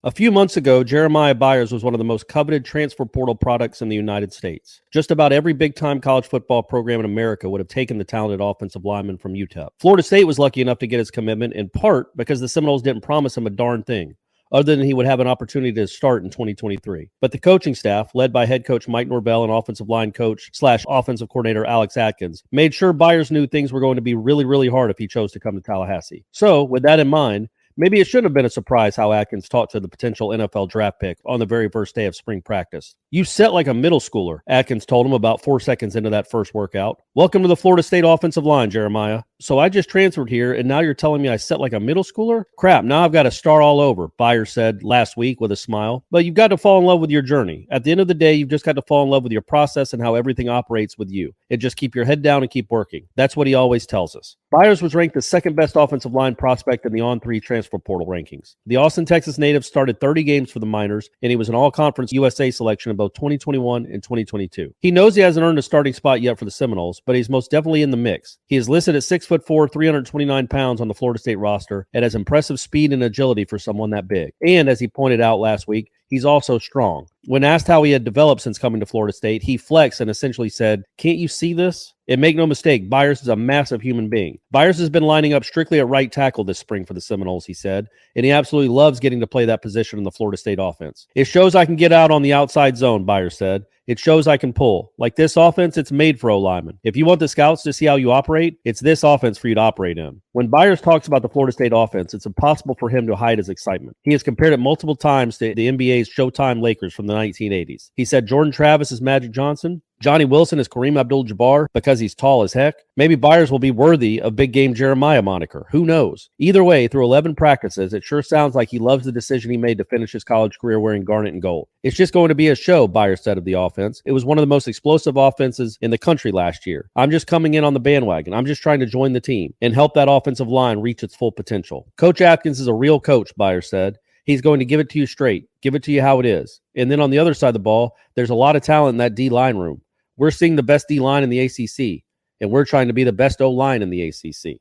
A few months ago, Jeremiah Byers was one of the most coveted transfer portal products in the United States. Just about every big-time college football program in America would have taken the talented offensive lineman from UTEP. Florida State was lucky enough to get his commitment, in part because the Seminoles didn't promise him a darn thing, other than he would have an opportunity to start in 2023. But the coaching staff, led by head coach Mike Norvell and offensive line coach / offensive coordinator Alex Atkins, made sure Byers knew things were going to be really, really hard if he chose to come to Tallahassee. So, with that in mind, maybe it shouldn't have been a surprise how Atkins talked to the potential NFL draft pick on the very first day of spring practice. "You set like a middle schooler," Atkins told him about 4 seconds into that first workout. "Welcome to the Florida State offensive line, Jeremiah." "So I just transferred here, and now you're telling me I set like a middle schooler? Crap, now I've got to start all over," Byers said last week with a smile. "But you've got to fall in love with your journey. At the end of the day, you've just got to fall in love with your process and how everything operates with you. And just keep your head down and keep working." That's what he always tells us. Byers was ranked the second best offensive line prospect in the On3 transfer portal rankings. The Austin, Texas native started 30 games for the Miners, and he was an all-conference USA selection in both 2021 and 2022. He knows he hasn't earned a starting spot yet for the Seminoles, but he's most definitely in the mix. He is listed at 6'4", 329 pounds on the Florida State roster, and has impressive speed and agility for someone that big. And as he pointed out last week, he's also strong. When asked how he had developed since coming to Florida State, he flexed and essentially said, "Can't you see this?" And make no mistake, Byers is a massive human being. Byers has been lining up strictly at right tackle this spring for the Seminoles, he said, and he absolutely loves getting to play that position in the Florida State offense. "It shows I can get out on the outside zone," Byers said. "It shows I can pull. Like this offense, it's made for O-linemen. If you want the scouts to see how you operate, it's this offense for you to operate in." When Byers talks about the Florida State offense, it's impossible for him to hide his excitement. He has compared it multiple times to the NBA's Showtime Lakers from the 1980s. He said Jordan Travis is Magic Johnson, Johnny Wilson is Kareem Abdul-Jabbar because he's tall as heck. Maybe Byers will be worthy of Big Game Jeremiah moniker. Who knows? Either way, through 11 practices, it sure sounds like he loves the decision he made to finish his college career wearing garnet and gold. "It's just going to be a show," Byers said of the offense. "It was one of the most explosive offenses in the country last year. I'm just coming in on the bandwagon. I'm just trying to join the team and help that offensive line reach its full potential." Coach Atkins is a real coach, Byers said. He's going to give it to you straight, give it to you how it is. And then on the other side of the ball, there's a lot of talent in that D-line room. We're seeing the best D-line in the ACC, and we're trying to be the best O-line in the ACC.